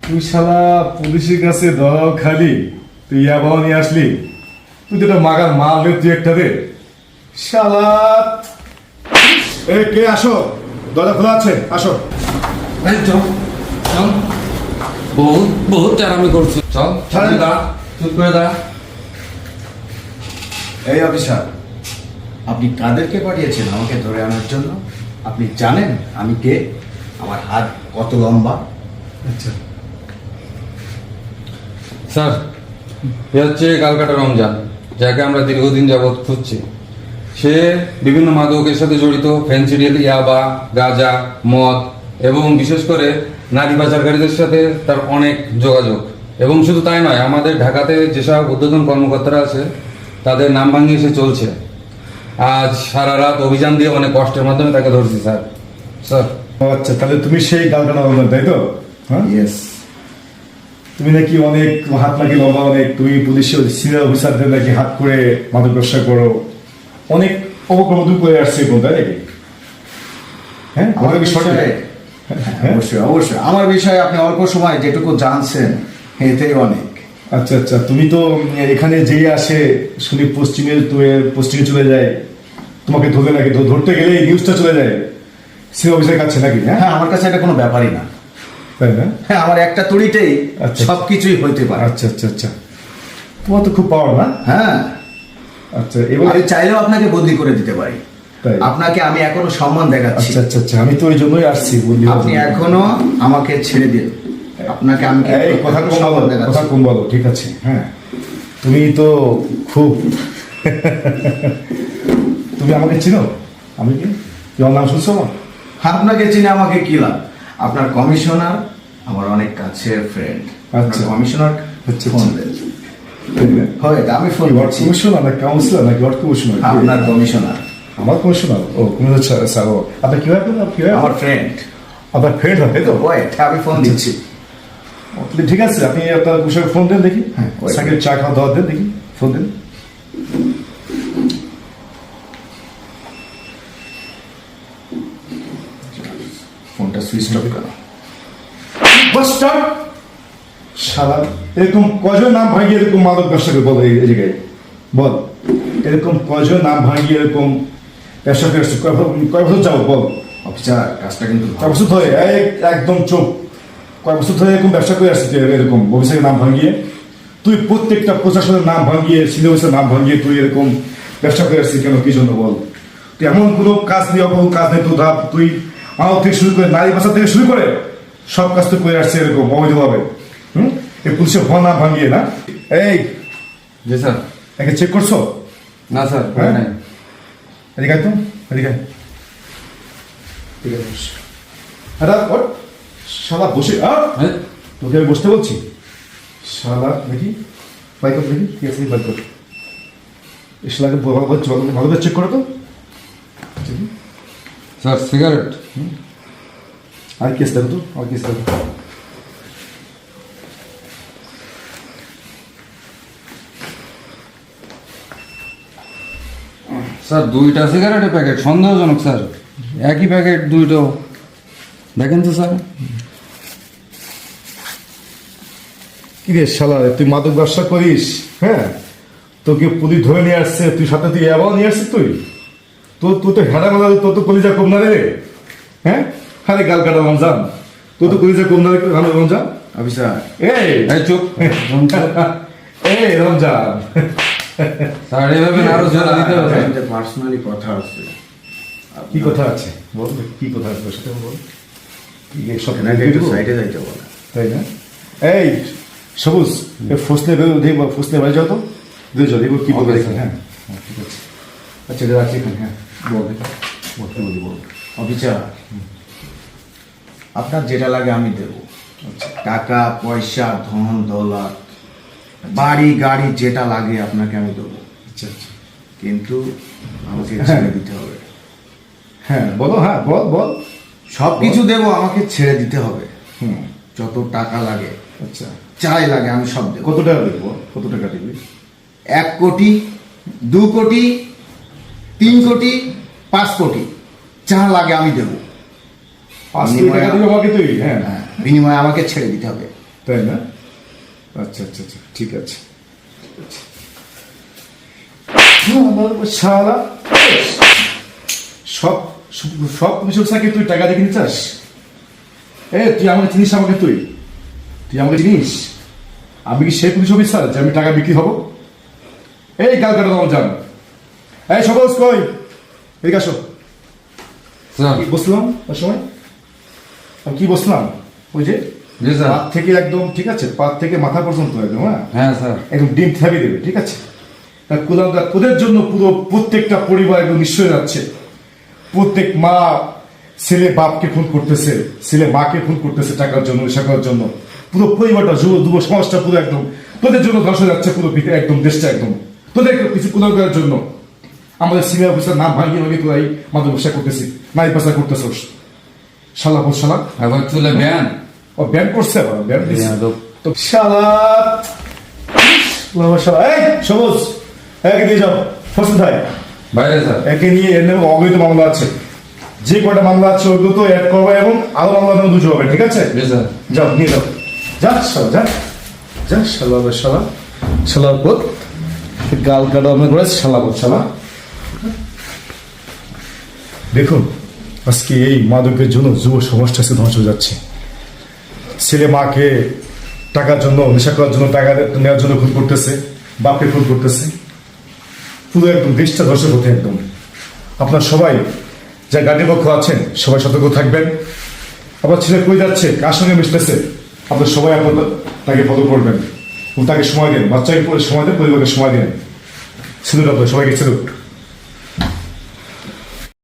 তুই শালা পুলিশের কাছে ধরাও খালি, তুই ইয়াবাও নিয়ে আসলি। তুই যেটা মাগার মাল রে, তুই একটা রে শালা। এ কে, আসো, দরজা খোলা আছে, আসো। এই চল চল, বহুত বহুত চারামি করছিস, চল চল, দাঁড়া, চুপ করে দাঁড়া। এই অফিসার, আপনি কাদেরকে পাঠিয়েছেন আমাকে ধরে আনার জন্য? আপনি জানেন আমি কে? আমার হাত কত লম্বা? আচ্ছা, স্যার, এ হচ্ছে কালকাটা রমজান, যাকে আমরা দীর্ঘদিন যাবৎ খুঁজছি। সে বিভিন্ন মাদকের সাথে জড়িত, ফেন্সিডিল, ইয়াবা, গাঁজা, মদ এবং বিশেষ করে নারী পাচারকারীদের সাথে তার অনেক যোগাযোগ। এবং শুধু তাই নয়, আমাদের ঢাকাতে যেসব উদ্বোধন কর্মকর্তারা আছে তাদের নাম ভাঙিয়ে সে চলছে। আজ সারা রাত অভিযান দিয়ে অনেক কষ্টের মাধ্যমে তাকে ধরছি স্যার। স্যার, আচ্ছা, তাহলে তুমি সেই কালকাটা রমজান, তাই তো? হ্যাঁ, ইয়েস। তুমি নাকি অনেক, হাত নাকি লম্বা অনেক, তুমি পুলিশের সিনিয়র অফিসারদের নাকি হাত করে মাদক ব্যবসা করো, অনেক অবকর্ম তুমি করে আসছে, তাই নাকি? হ্যাঁ, আমার আমাকে বিষয়ে অবশ্যই অবশ্যই আমার বিষয়ে আপনি অল্প সময় যেটুকু জানছেন এতেই অনেক। আচ্ছা আচ্ছা, তুমি তো এখানে যেই আসে শুনি পশ্চিমে চলে যায়, তোমাকে ধরলে নাকি ধরতে গেলে নিউজটা চলে যায় সিনিয়র অফিসারের কাছে নাকি? হ্যাঁ, হ্যাঁ, আমার কাছে এটা কোনো ব্যাপারই না। তাই না? হ্যাঁ, আমার একটা তুড়িতেই আচ্ছা। সবকিছুই হইতে পারে। আচ্ছা আচ্ছা আচ্ছা, তোমার তো খুব পাওয়ার না? হ্যাঁ, আচ্ছা, এবার আমি চাইলেও আপনাকে বদলি করে দিতে পারি। তাই? আপনাকে আমি এখনো সম্মান দেখাচ্ছি। আচ্ছা আচ্ছা আচ্ছা, আমি তো ওই জন্যই আসছি, বললি আপনি এখনো আমাকে ছেড়ে দিন। আপনাকে আমি এই কথা কম বলো, সম্মান কথা দেখাচ্ছি। কম বলো, ঠিক আছে? হ্যাঁ, তুমি তো খুব তুমি আমাকে চিনো? আমি কি তোমার নাম শুনছো আমার? আপনাকে চিনে আমাকে কি লাভ? আপনার কমিশনার আমার অনেক কাছের ফ্রেন্ড। আচ্ছা। কমিশনার আচ্ছা, ফোন আচ্ছা। দেন। হয় আমি ফোন ওয়ার্ড করছি। কমিশনার না কাউন্সিলর নাকি ওয়ার্ড কমিশনার? আপনার কমিশনার আমার কমিশনার? ও, কমিশনার স্যার। ও, আপনার কি হয়? কি হয়? আমার ফ্রেন্ড। আপনার ফ্রেন্ড হবে তো? ওয়েট, আমি ফোন দিচ্ছি। তাহলে ঠিক আছে, আপনি আপনার বিষয়ে ফোন দেন দেখি। হ্যাঁ, wait. সাইকেল চা খাওয়া দাওয়া দেন দেখি, ফোন দেন। ফোনটা সুইচ অফ করো। বাস স্টার্ট। শালা, এরকম কজন নাম ভাঙিয়ে এরকম মাদক ব্যবসা করে বল, এই জায়গায় বল, এরকম কজন নাম ভাঙিয়ে এরকম ব্যবসা করে আসছে? কয় বছর যাও বল? অফিসার, কাজটা কিন্তু কয় বছর ধরে? একদম চোখ, কয় বছর ধরে এরকম ব্যবসা করে আসছিস এরকম অফিসের নাম ভাঙিয়ে? তুই প্রত্যেকটা প্রশাসনের নাম ভাঙিয়ে, সিনিয়র অফিসের নাম ভাঙিয়ে তুই এরকম ব্যবসা করে আসছিস কেন? কি জন্য বল? তুই এমন কোনো কাজ নেই, অপর কাজ নেই তোর, তুই আমার থেকে শুরু করে নারী ভাষা থেকে শুরু করে সব কাজ তুই করে আসছে এরকম অবৈধভাবে। এই পুলিশের ভয় নাম ভাঙিয়ে না? এই, জি স্যার। একে চেক করছো? না স্যার, হ্যাঁ? নাই। এদিকে আয় তো, এদিকে আয়। ঠিক আছে, বস। আরে ওঠ, শালা বসে হ্যাঁ? তোকে আমি বসতে বলছি। শালা দেখি, বাইক কর দেখি, ঠিক আছে বাইক কর। এই শালাকে ভালো চেক করো তো। Sir, cigarette. আর কেস দেখো তো, আর কেস দেখো। স্যার, দুইটা সিগারেটের প্যাকেট, সন্দেহজনক স্যার। একই প্যাকেট দুইটো, দেখেন তো স্যার। কি রে শালা, তুই মাদক ব্যবসা করিস? হ্যাঁ, তোকে পুলিশ ধরে নিয়ে আসছে, তুই সাথে তুই অ্যাবাও নিয়ে আসছিস? তুই তো হেডা মেলা, তোর তো কলিজা কম না রে। হ্যাঁ, আরে গাল কাটা রমজান, তোর তো কলিজা কম না রে রমজান। অফিসার, এই এই চুপ। এই রমজান, স্যার, এভাবে না, আরো জোরে দিতে হবে। পার্সোনালি কথা আছে। কি কথা আছে বল, কি কথা আছে তোর সাথে বল। কি সব এনাকে একটু সাইডে যাইতে বলে। তাই না? এই সবুজ, ফসলে ফসলে বাড়ি যাও তো, দিয়ে যাও, দেখবো কি বলবে Okay, এখানে। হ্যাঁ হ্যাঁ, ঠিক আছে। আচ্ছা, এটা রাখছি এখানে। হ্যাঁ, বল কি বলি বল। অফিসার, আপনার যেটা লাগে আমি দেব। টাকা পয়সা, ধন দৌলত, বাড়ি গাড়ি যেটা লাগে আপনাকে আমি দেবো। আচ্ছা আচ্ছা, কিন্তু আমাকে ছেড়ে দিতে হবে। হ্যাঁ বলো, হ্যাঁ বল বল। সব কিছু দেবো, আমাকে ছেড়ে দিতে হবে। হুম, যত টাকা লাগে, আচ্ছা, চাই লাগে, আমি সব দেবো। কত টাকা দেবো? কত টাকা দিবি? 1 কোটি, 2 কোটি, 3 কোটি, 5 কোটি, যা লাগে আমি দেবো। 5 কোটি টাকা দিবি আমাকে তুই? হ্যাঁ, হ্যাঁ, বিনিময়ে আমাকে ছেড়ে দিতে হবে। তাই না? আচ্ছা আচ্ছা আচ্ছা, ঠিক আছে। শালা সব সব পুলিশ অফিসারকে তুই টাকা দিয়ে কিনতে চাস? তুই আমাকে চিনিস? তুই আমাকে চিনিস? আমি কি সেই পুলিশ অফিসার যে আমি টাকা বিক্রি হব? এই গাল কাটা দাও যান। এই সবজ কই, এদিকে আসো। স্যার। কি বসলাম ওই সময়? আমি কি বসলাম? ওই যে জি স্যার। পা থেকে একদম, ঠিক আছে, পা থেকে মাথা পর্যন্ত একদম, হ্যাঁ হ্যাঁ স্যার। একদম ডিম থাবিয়ে দেবে, ঠিক আছে? তোদের জন্য পুরো প্রত্যেকটা পরিবার একদম নিশ্চয় যাচ্ছে। প্রত্যেক মা ছেলে বাপকে খুন করতেছে, ছেলে মাকে খুন করতেছে টাকার জন্য, নেশা করার জন্য। পুরো পরিবারটা, যুব সমাজটা পুরো একদম তোদের জন্য ধ্বংস হয়ে যাচ্ছে। পুরো একদম দেশটা একদম তোদের কিছু প্রদান করার জন্য আমাদের সিনিয়র অফিসার নাম ভাঙিয়ে ভাঙিয়ে তোরা এই মাদক ব্যবসা করতেছি, নারী পাচার করতেছিস। শালা বল শালা, একবার চলে ব্যান। ও ব্যান করছে, আবার ব্যান দিছে বেয়াদব। তো শালা। শালা এই সবুজ, একে দিয়ে যাও ফসল ভাই, বাইরে স্যার। একে নিয়ে এর নামে অবৈধ মামলা আছে। যে কয়টা মামলা আছে ওইগুলো তো অ্যাড করবে এবং আরো মামলা নামে দুটো হবে, ঠিক আছে? জি স্যার। যাও নিয়ে যাও, যা শালা যা যা শালা বে শালা, শালার পথ গাল কাটা আমরা করে শালা পথ শালা। দেখুন আজকে এই মাদকের জন্য যুব সমাজটা আজকে ধ্বংস হয়ে যাচ্ছে। ছেলে মাকে টাকার জন্য, নেশা করার জন্য, টাকা নেওয়ার জন্য খুন করতেছে, বাপকে খুন করতেছে। পুরো একদম দেশটা ধ্বংসের পথে একদম। আপনার সবাই যা গাড়ির পক্ষ আছেন সবাই সতর্ক থাকবেন। আবার ছেলে কই যাচ্ছে, কার সঙ্গে মিশতেছে, আপনার সবাই আপনার তাকে ফলো করবেন এবং তাকে সময় দেন। বাচ্চাকে সময় দেন, পরিবারকে সময় দেন। সেলুট আপনার সবাইকে, সেলুট।